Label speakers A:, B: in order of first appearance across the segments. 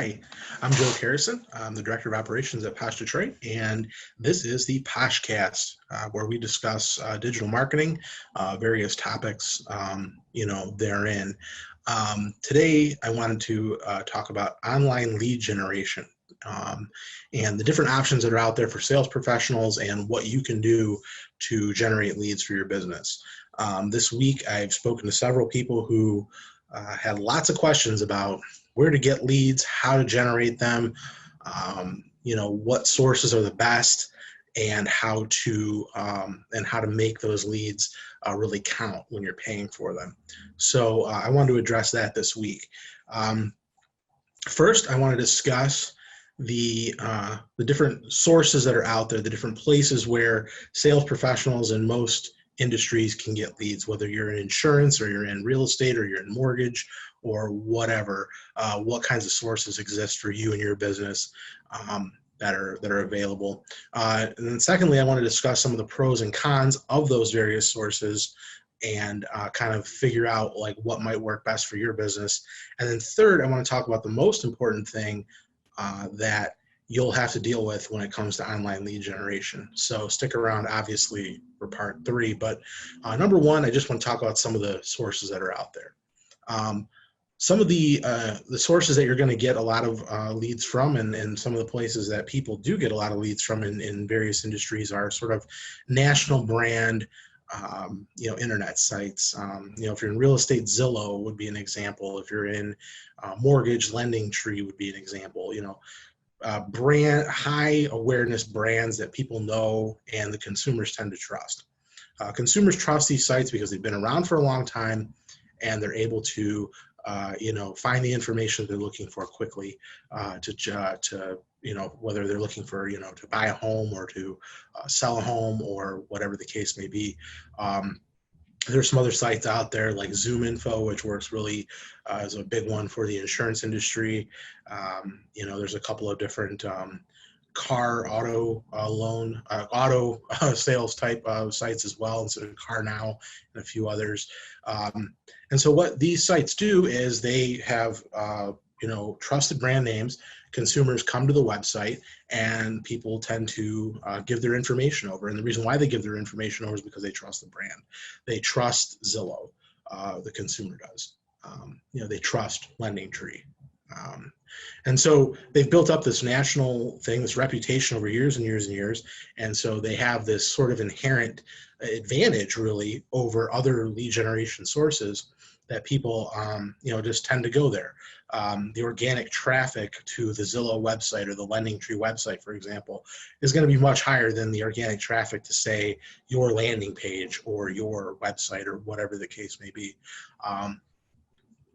A: Hi, I'm Joe Harrison. I'm the Director of Operations at Posh Detroit, and this is the Poshcast, where we discuss digital marketing, various topics, therein. Today, I wanted to talk about online lead generation and the different options that are out there for sales professionals and what you can do to generate leads for your business. This week, I've spoken to several people who had lots of questions about where to get leads, how to generate them, what sources are the best, and how to make those leads really count when you're paying for them. So I wanted to address that this week. First, I want to discuss the different sources that are out there, the different places where sales professionals in most industries can get leads, whether you're in insurance or you're in real estate or you're in mortgage or whatever. What kinds of sources exist for you and your business that are available. And then secondly, I want to discuss some of the pros and cons of those various sources and kind of figure out like what might work best for your business. And then third, I want to talk about the most important thing that you'll have to deal with when it comes to online lead generation. So stick around, obviously, for part 3. But number one, I just want to talk about some of the sources that are out there. Some of the sources that you're going to get a lot of leads from, and some of the places that people do get a lot of leads from in various industries are sort of national brand, internet sites. If you're in real estate, Zillow would be an example. If you're in mortgage, Lending Tree would be an example. Brand high awareness brands that people know and the consumers tend to trust. Consumers trust these sites because they've been around for a long time and they're able to find the information they're looking for quickly to whether they're looking for to buy a home or to sell a home or whatever the case may be. There's some other sites out there like Zoom Info, which works really as a big one for the insurance industry. There's a couple of different auto sales type of sites as well, and so Car Now and a few others. And so what these sites do is they have trusted brand names. Consumers come to the website and people tend to give their information over. And the reason why they give their information over is because they trust the brand. They trust Zillow, the consumer does. They trust Lending Tree. And so they've built up this national thing, this reputation over years and years and years. And so they have this sort of inherent advantage really over other lead generation sources that people, just tend to go there. The organic traffic to the Zillow website or the Lending Tree website, for example, is going to be much higher than the organic traffic to, say, your landing page or your website or whatever the case may be.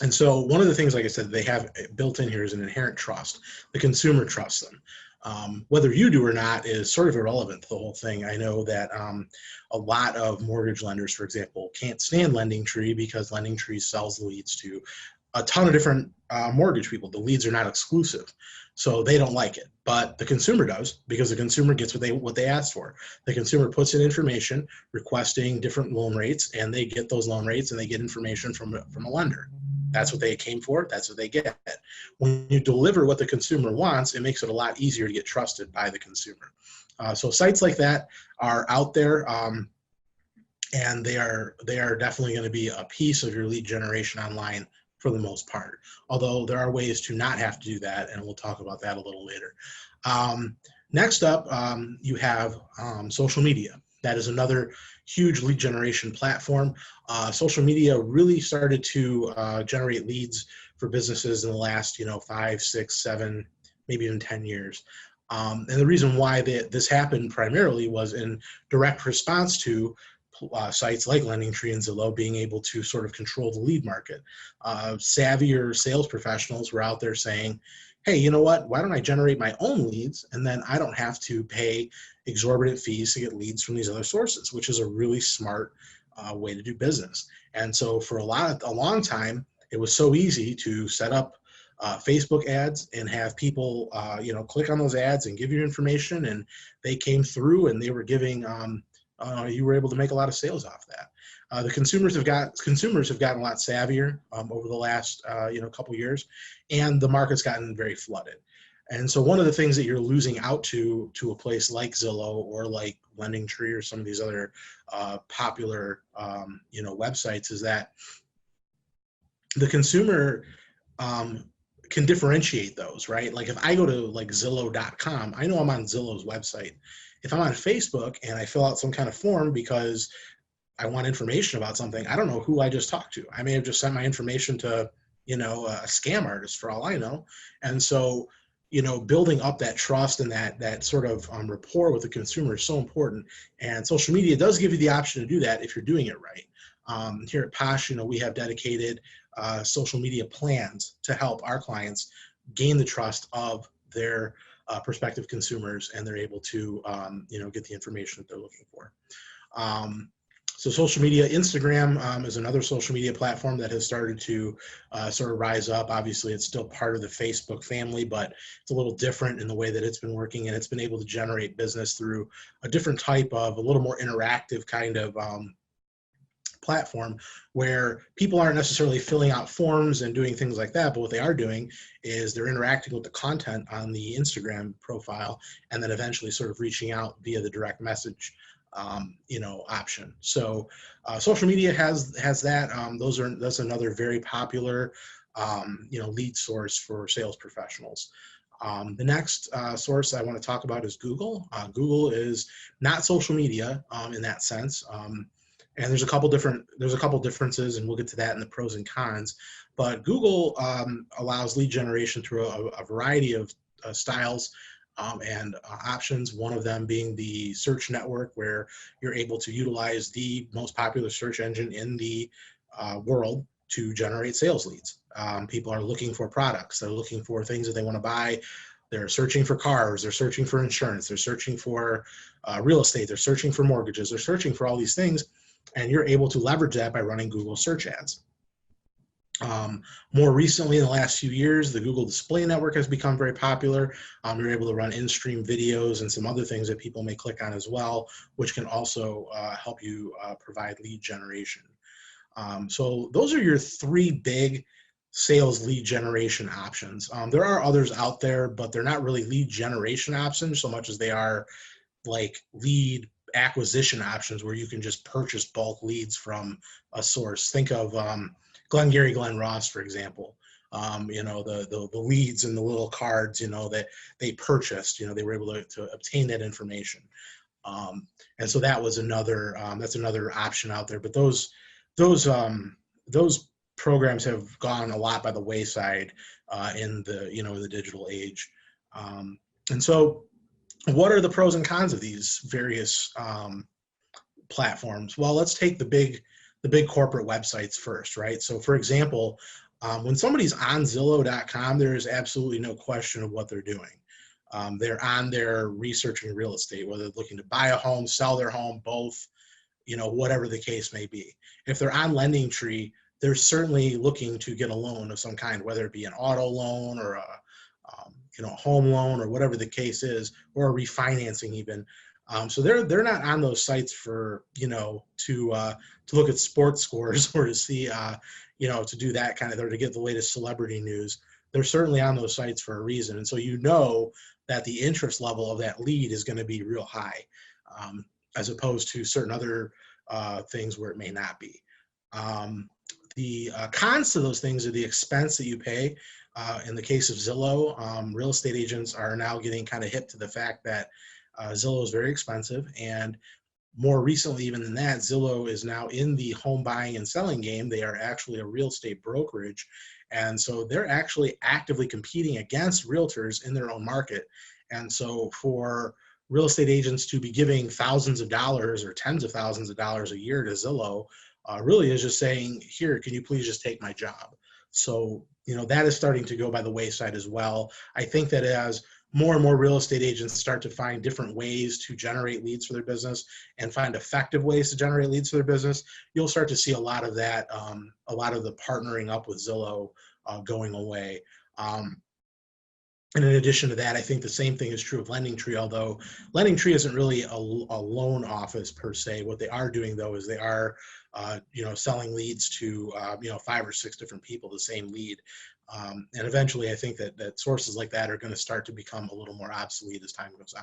A: And so one of the things, like I said, they have built in here is an inherent trust. The consumer trusts them. Whether you do or not is sort of irrelevant to the whole thing. I know that a lot of mortgage lenders, for example, can't stand Lending Tree because Lending Tree sells leads to a ton of different mortgage people. The leads are not exclusive, so they don't like it. But the consumer does, because the consumer gets what they asked for. The consumer puts in information requesting different loan rates, and they get those loan rates, and they get information from a lender. That's what they came for. That's what they get. When you deliver what the consumer wants, it makes it a lot easier to get trusted by the consumer. So sites like that are out there, and they are definitely going to be a piece of your lead generation online for the most part. Although there are ways to not have to do that, and we'll talk about that a little later. Next up, you have social media. That is another huge lead generation platform. Social media really started to generate leads for businesses in the last 5, 6, 7, maybe even 10 years. And the reason why this happened primarily was in direct response to sites like Lending Tree and Zillow being able to sort of control the lead market. Savvier sales professionals were out there saying, hey, you know what, why don't I generate my own leads, and then I don't have to pay exorbitant fees to get leads from these other sources, which is a really smart way to do business. And so for a long time, it was so easy to set up Facebook ads and have people, click on those ads and give you information, and they came through and they were giving, you were able to make a lot of sales off that. The consumers have gotten a lot savvier over the last couple years, and the market's gotten very flooded. And so one of the things that you're losing out to a place like Zillow or like LendingTree or some of these other popular websites is that the consumer can differentiate those, right? Like if I go to like Zillow.com, I know I'm on Zillow's website. If I'm on Facebook and I fill out some kind of form because I want information about something, I don't know who I just talked to. I may have just sent my information to, a scam artist for all I know. And so, building up that trust and that sort of rapport with the consumer is so important. And social media does give you the option to do that if you're doing it right. Here at Posh, we have dedicated social media plans to help our clients gain the trust of their prospective consumers, and they're able to, get the information that they're looking for. So social media, Instagram is another social media platform that has started to sort of rise up. Obviously, it's still part of the Facebook family, but it's a little different in the way that it's been working, and it's been able to generate business through a different type of, a little more interactive kind of platform where people aren't necessarily filling out forms and doing things like that, but what they are doing is they're interacting with the content on the Instagram profile and then eventually sort of reaching out via the direct message option. So social media has that. That's another very popular lead source for sales professionals. The next source I want to talk about is Google. Google is not social media in that sense. And there's a couple differences, and we'll get to that in the pros and cons. But Google allows lead generation through a variety of styles and options. One of them being the search network, where you're able to utilize the most popular search engine in the world to generate sales leads. People are looking for products. They're looking for things that they want to buy. They're searching for cars. They're searching for insurance. They're searching for real estate. They're searching for mortgages. They're searching for all these things. And you're able to leverage that by running Google search ads. More recently, in the last few years, the Google Display Network has become very popular. You're able to run in-stream videos and some other things that people may click on as well, which can also help you provide lead generation. So those are your three big sales lead generation options. There are others out there, but they're not really lead generation options so much as they are like lead acquisition options where you can just purchase bulk leads from a source. Think of Glengarry Glen Ross, for example. The leads and the little cards, that they purchased, they were able to obtain that information. And so that was that's another option out there. But those programs have gone a lot by the wayside in the digital age. And so what are the pros and cons of these various platforms? Well, let's take the big corporate websites first, right? So for example, when somebody's on Zillow.com, there is absolutely no question of what they're doing. They're on there researching real estate, whether they're looking to buy a home, sell their home, both, whatever the case may be. If they're on LendingTree, they're certainly looking to get a loan of some kind, whether it be an auto loan or a home loan or whatever the case is, or a refinancing even. So they're not on those sites for to look at sports scores or to see to do that kind of, or to get the latest celebrity news. They're certainly on those sites for a reason, and so that the interest level of that lead is going to be real high, as opposed to certain other things where it may not be. The cons to those things are the expense that you pay. In the case of Zillow, real estate agents are now getting kind of hip to the fact that Zillow is very expensive, and more recently even than that, Zillow is now in the home buying and selling game. They are actually a real estate brokerage, and so they're actually actively competing against realtors in their own market. And so for real estate agents to be giving thousands of dollars or tens of thousands of dollars a year to Zillow really is just saying, here, can you please just take my job? So that is starting to go by the wayside as well. I think that as more and more real estate agents start to find different ways to generate leads for their business and find effective ways to generate leads for their business, you'll start to see a lot of that, a lot of the partnering up with Zillow going away. And in addition to that, I think the same thing is true of LendingTree, although LendingTree isn't really a loan office per se. What they are doing, though, is they are selling leads to 5 or 6 different people, the same lead. And eventually, I think that sources like that are going to start to become a little more obsolete as time goes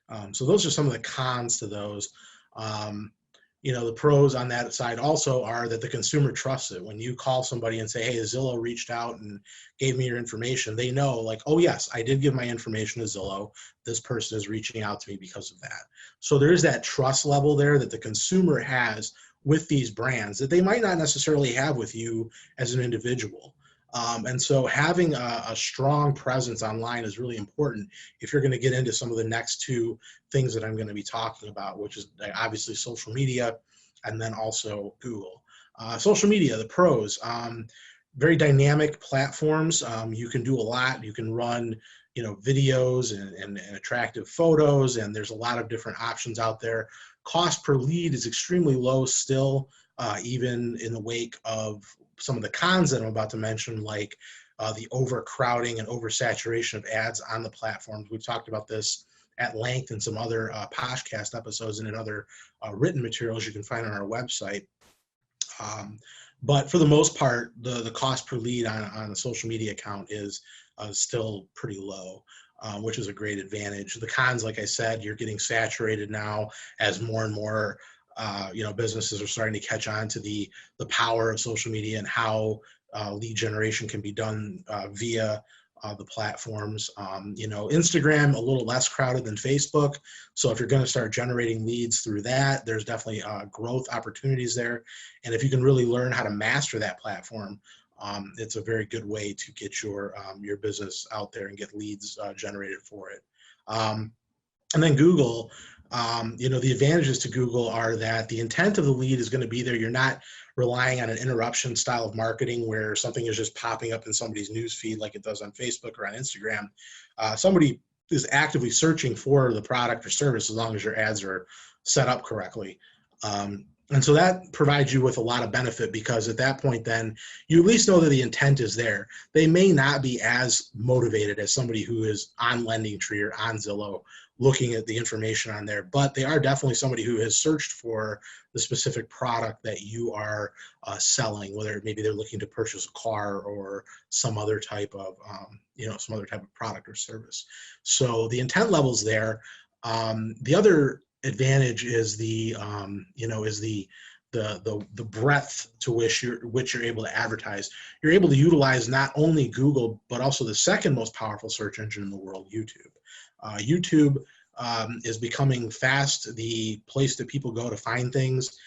A: on. So those are some of the cons to those. The pros on that side also are that the consumer trusts it. When you call somebody and say, hey, Zillow reached out and gave me your information, they know, like, oh yes, I did give my information to Zillow. This person is reaching out to me because of that. So there is that trust level there that the consumer has with these brands that they might not necessarily have with you as an individual. And so having a strong presence online is really important if you're going to get into some of the next 2 things that I'm going to be talking about, which is obviously social media and then also Google. Social media, the pros, very dynamic platforms. You can do a lot. You can run videos and attractive photos, and there's a lot of different options out there. Cost per lead is extremely low still, even in the wake of some of the cons that I'm about to mention, like the overcrowding and oversaturation of ads on the platforms. We've talked about this at length in some other podcast episodes and in other written materials you can find on our website. But for the most part, the cost per lead on a social media account is still pretty low, which is a great advantage. The cons, like I said, you're getting saturated now as more and more businesses are starting to catch on to the power of social media and how lead generation can be done via the platforms. Instagram, a little less crowded than Facebook. So if you're going to start generating leads through that, there's definitely growth opportunities there. And if you can really learn how to master that platform, it's a very good way to get your business out there and get leads generated for it. And then Google, the advantages to Google are that the intent of the lead is going to be there. You're not relying on an interruption style of marketing where something is just popping up in somebody's news feed like it does on Facebook or on Instagram. Somebody is actively searching for the product or service as long as your ads are set up correctly. And so that provides you with a lot of benefit, because at that point, then you at least know that the intent is there. They may not be as motivated as somebody who is on LendingTree or on Zillow looking at the information on there, but they are definitely somebody who has searched for the specific product that you are selling, whether maybe they're looking to purchase a car or some other type of product or service. So the intent level's there. The other advantage is the breadth to which you're able to advertise. You're able to utilize not only Google, but also the second most powerful search engine in the world, YouTube. YouTube is becoming fast the place that people go to find things.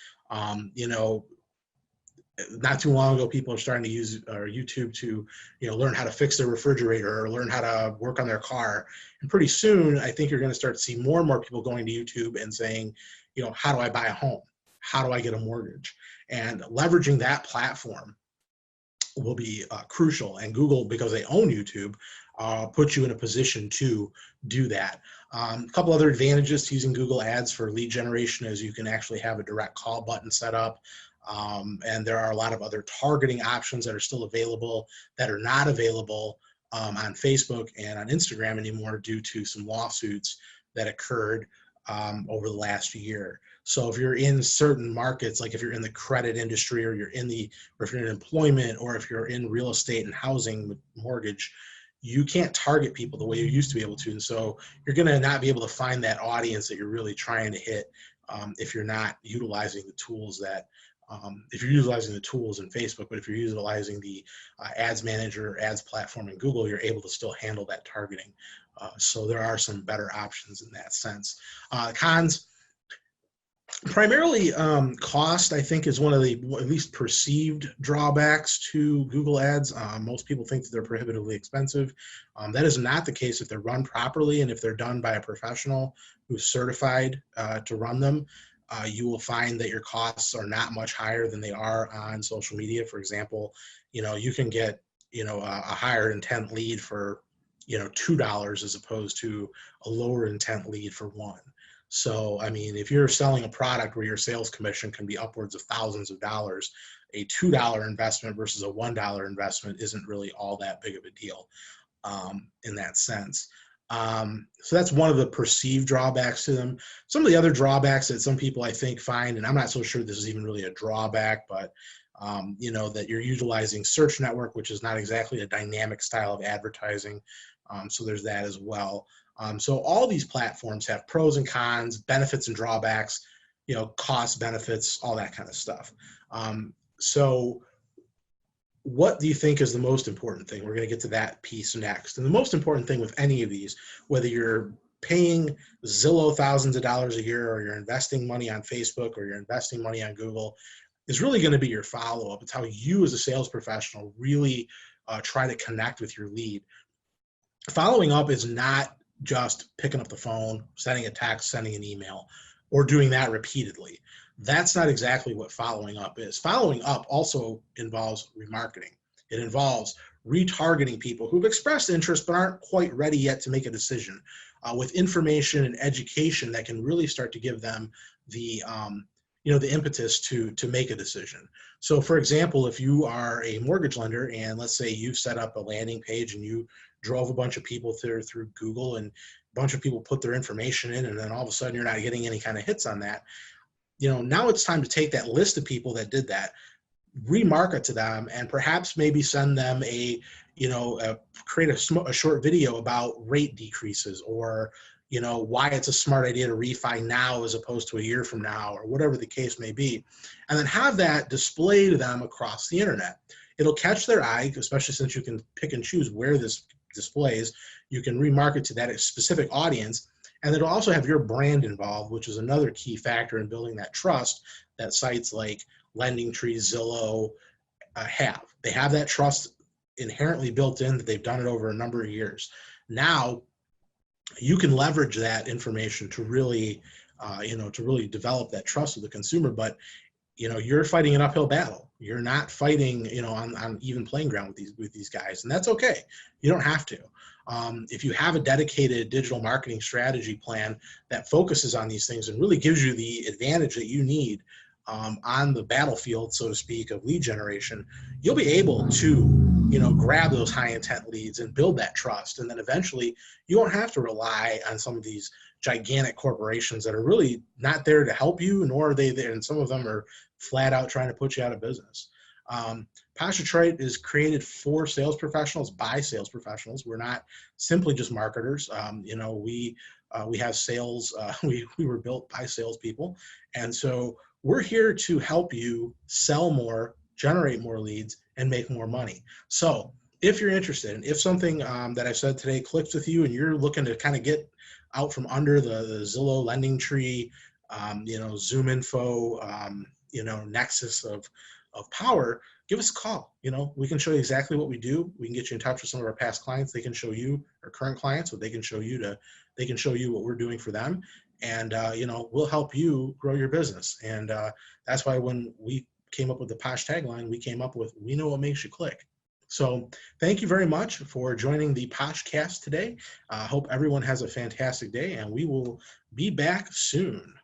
A: Not too long ago, people are starting to use YouTube to, learn how to fix their refrigerator or learn how to work on their car. And pretty soon, I think you're going to start to see more and more people going to YouTube and saying, how do I buy a home? How do I get a mortgage? And leveraging that platform will be crucial. And Google, because they own YouTube, puts you in a position to do that. A couple other advantages to using Google Ads for lead generation is you can actually have a direct call button set up. And there are a lot of other targeting options that are still available that are not available on Facebook and on Instagram anymore due to some lawsuits that occurred over the last year. So if you're in certain markets, like if you're in the credit industry or if you're in employment or if you're in real estate and housing with mortgage, you can't target people the way you used to be able to. And so you're going to not be able to find that audience that you're really trying to hit if you're not utilizing the tools if you're utilizing the tools in Facebook, but if you're utilizing the ads manager, ads platform in Google, you're able to still handle that targeting. So there are some better options in that sense. Cons, primarily cost, I think, is one of the at least perceived drawbacks to Google Ads. Most people think that they're prohibitively expensive. That is not the case if they're run properly and if they're done by a professional who's certified to run them. You will find that your costs are not much higher than they are on social media. For example, you can get, a higher intent lead for, $2 as opposed to a lower intent lead for $1. So, I mean, if you're selling a product where your sales commission can be upwards of thousands of dollars, a $2 investment versus a $1 investment isn't really all that big of a deal in that sense. So that's one of the perceived drawbacks to them. Some of the other drawbacks that some people I think find, and I'm not so sure this is even really a drawback, but you know, that you're utilizing search network, which is not exactly a dynamic style of advertising. So there's that as well. So all these platforms have pros and cons, benefits and drawbacks, you know, cost, benefits, all that kind of stuff. So what do you think is the most important thing? We're going to get to that piece next. And the most important thing with any of these, whether you're paying Zillow thousands of dollars a year, or you're investing money on Facebook, or you're investing money on Google, is really going to be your follow-up. It's how you as a sales professional really try to connect with your lead. Following up is not just picking up the phone, sending a text, sending an email, or doing that repeatedly. That's not exactly what following up is. Following up also involves remarketing. It involves retargeting people who've expressed interest but aren't quite ready yet to make a decision, with information and education that can really start to give them the you know, the impetus to make a decision. So for example, if you are a mortgage lender and let's say you've set up a landing page and you drove a bunch of people through Google, and a bunch of people put their information in, and then all of a sudden you're not getting any kind of hits on that, you know, now it's time to take that list of people that did that, remarket to them, and perhaps maybe send them a, you know, create a short video about rate decreases, or, you know, why it's a smart idea to refi now as opposed to a year from now, or whatever the case may be. And then have that display to them across the internet. It'll catch their eye, especially since you can pick and choose where this displays. You can remarket to that specific audience. And it'll also have your brand involved, which is another key factor in building that trust that sites like LendingTree, Zillow have. They have that trust inherently built in, that they've done it over a number of years. Now, you can leverage that information to really, you know, to really develop that trust with the consumer. But, you know, you're fighting an uphill battle. You're not fighting, you know, on even playing ground with these guys, and that's okay. You don't have to. If you have a dedicated digital marketing strategy plan that focuses on these things and really gives you the advantage that you need on the battlefield, so to speak, of lead generation, you'll be able to, you know, grab those high intent leads and build that trust. And then eventually you won't have to rely on some of these gigantic corporations that are really not there to help you, nor are they there. And some of them are flat out trying to put you out of business. Posh Detroit is created for sales professionals by sales professionals. We're not simply just marketers. You know, we have sales. We were built by salespeople, and so we're here to help you sell more, generate more leads, and make more money. So if you're interested, and if something that I said today clicks with you, and you're looking to kind of get out from under the Zillow, LendingTree, you know, ZoomInfo, you know, nexus of power, give us a call. You know, we can show you exactly what we do. We can get you in touch with some of our past clients. They can show you, our current clients, what they can show you they can show you what we're doing for them. And, you know, we'll help you grow your business. And that's why when we came up with the Posh tagline, we came up with, we know what makes you click. So thank you very much for joining the Poshcast today. I hope everyone has a fantastic day, and we will be back soon.